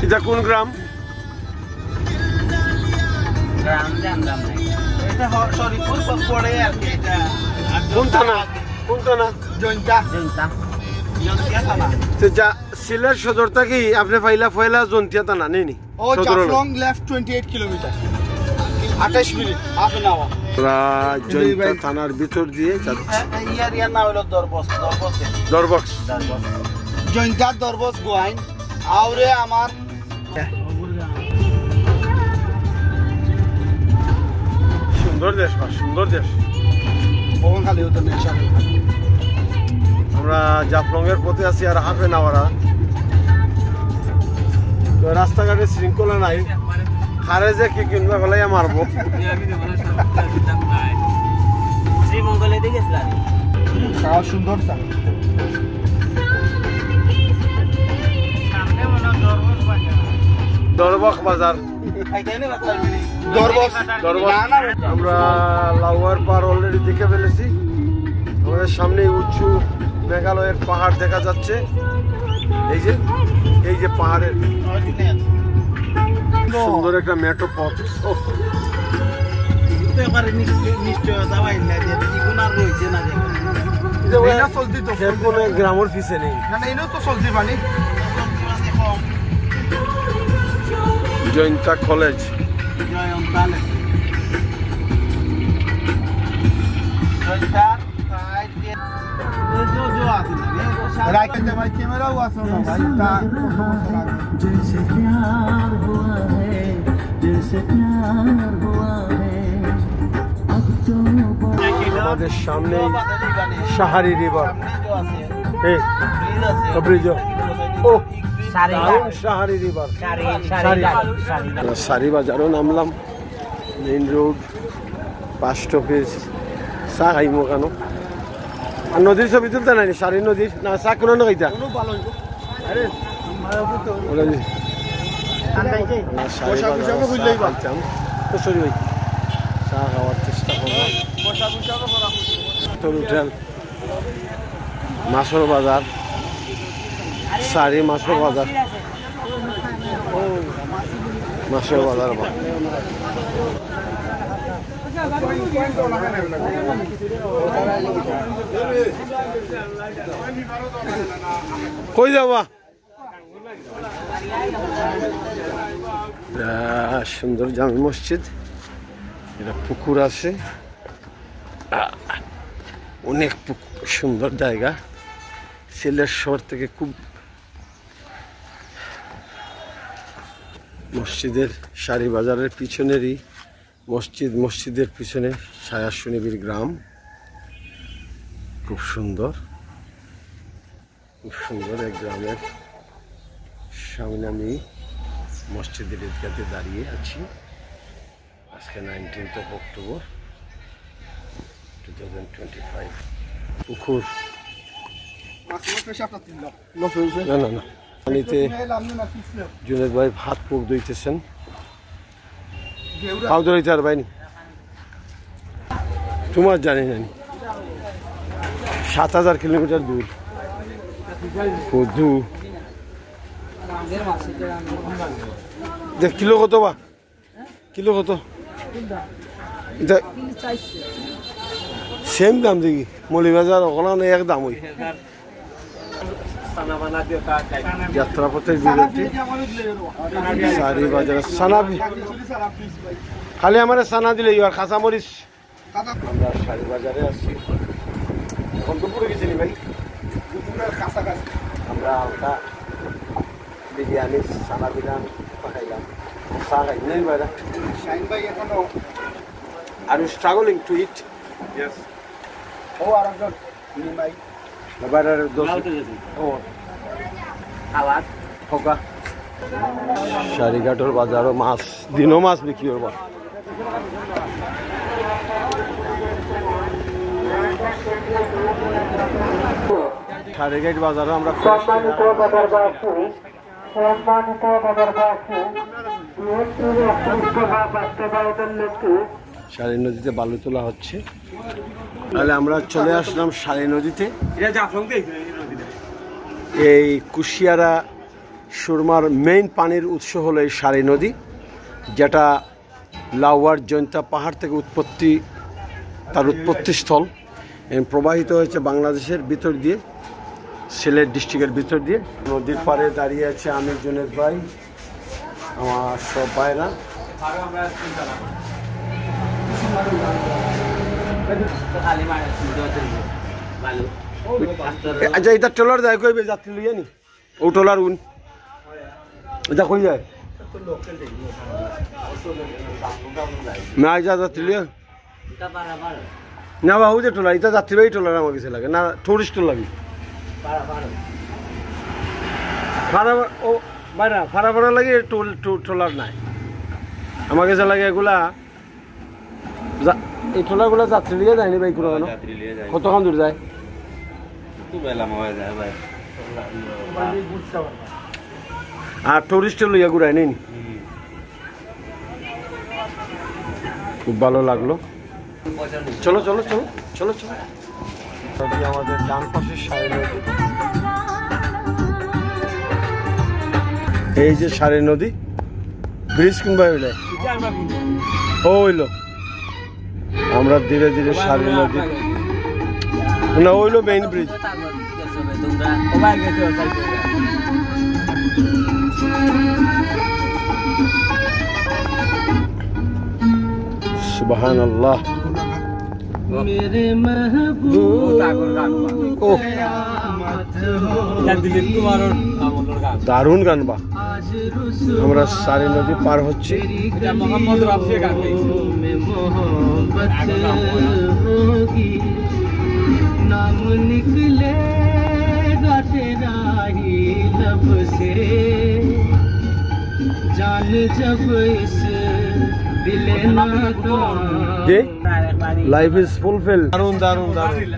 এটা কোন গ্রাম? কোন থানা? কোন থানা? সিলেট সদর থেকে আপনি ফাইলা ফয়লা জন্তিয়া থানা নেই? ও Jaflong left 28 kilometre 28 minute half an hour. Jainta থানার ভিতর দিয়ে যাচ্ছে। ইয়ার নাম হলো দরবক্স জয়ন্তার দরবক্স গোয়াইন আউরে আমার সুন্দর দেশ, সুন্দর দেশ। ওখান খালি হতো না ইনশাআল্লাহ। আমরা জাফলং এর পথে আছি আর হাফ এন আওয়ার। রাস্তাঘাটে শৃঙ্খলা নাই, খারে যে কি কিনবে ফেলাই মারবো। শ্রীমঙ্গলে দেখেছিলাম সুন্দর দরবক্স বাজার। আমরা লাউয়ার পার অলরেডি দেখে ফেলেছি। আমাদের সামনে উঁচু মেঘালয়ের পাহাড় দেখা যাচ্ছে। এই যে পাহাড়ের সুন্দর একটা মেট্রো পথ। গ্রামের পিছে নেই জয়ন্তা কলেজ। আমাদের সামনে সাহারি রিভার। সাহারি রিভার। সারি বাজারও নামলাম। মেইন রোড, পোস্ট অফিস, চা খাইমো কেন? আর নদীর ছবি তুলতে নাই? সারি নদীর না চা কোনো নইতা চা খাওয়ার চেষ্টা করবো। হোটেল, মাছের বাজার, সারি মাছের বাজার, মাছের বাজার। কই যাবা? সুন্দর জামে মসজিদ। এটা পুকুর আছে, অনেক সুন্দর জায়গা। সিলেট শহর থেকে খুব মসজিদের সারি বাজারের পিছনেরই মসজিদের পিছনে ছায়াশুনিবির গ্রাম। খুব সুন্দর এক গ্রামের সামনে আমি মসজিদের ঈদগাতে দাঁড়িয়ে আছি। আজকে 19 অক্টোবর 2025। পুকুর না পানিতে জুনেদ ভাই হাত মুখ ধুইতেছেন। পাও ধরাইতে আর বাইনি তোমার জানি না 7000 কিলোমিটার দূর। কদু দেখ কিলো কত বা? কিলো কত? সেম দাম দেখি মৌলিবাজার ওখানে এক দাম। ওই যাত্রাপথের বিরতি সারি বাজার সানা খালি আমার সানা দিলে আর কাঁচামরিচ। আমরা সারি বাজারে আছি। এখন দুপুরে গেছিলি ভাই? আমরা হালকা বিরিয়ানি সানা দিলাম, খাইলাম, চা খাই নেই বাইরা। Are you struggling to eat? Yes. Oh, Arangton. Nimai. Nabar dosi. Oh. Alat. Hoga. Sharigator bazaro mas. Dino mas bikri horba. Sharigat bazaro amra সম্মানিত বাজারবাসী, সম্মানিত বাজারবাসী, বাস্তবায়নের লক্ষ্যে সারি নদীতে বালু তোলা হচ্ছে। তাহলে আমরা চলে আসলাম সারি নদীতে। এই কুশিয়ারা সুরমার মেইন পানির উৎস হলো এই সারি নদী, যেটা লাউয়ার জৈন্তা পাহাড় থেকে তার উৎপত্তিস্থল। প্রবাহিত হয়েছে বাংলাদেশের ভিতর দিয়ে, সিলেট ডিস্ট্রিক্টের ভিতর দিয়ে। নদীর পাড়ে দাঁড়িয়ে আছে আমি, জুনেদ ভাই, আমার সব ভাইরা। আচ্ছা, এটা ট্রলার যায় কইবে যাত্রী লইয়া নি? ও ট্রলার উন এটা কই যায় না? যা যাত্রী লইয়া না বাবু, যে ট্রলার এটা যাত্রীবাহী ট্রলার আমার কাছে লাগে না, টুরিস্ট লাগি ভাড়া। ও বাইরা ভাড়া ভাড়া লাগে, ট্রলার নাই আমার কাছে লাগে। এগুলা এই ট্রলারগুলো যাত্রী লিয়ে যায়নি ভাই? কোনো কেন? কতক্ষণ দূর যায়? আর টুরিস্ট লইয়া ঘুরায় নেই। খুব ভালো লাগলো। চলো চলো চলো চলো চলো। আমাদের ডান পাশে সারি নদী, এই যে সারি নদী ব্রিজ কিংবা হইলে ও হইলো। আমরা ধীরে ধীরে সারি নদী না হইলো মেইন ব্রিজ। সুবহানাল্লাহ। দারুণ গান বা। আমরা সারি নদী পার হচ্ছি। नाम निकलेगा तेरा ही लब से, जान जब इस दिले ना तो लाइफ इज फुलफिल। दारुण दारुण दारुण।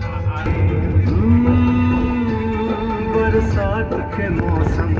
बरसात के मौसम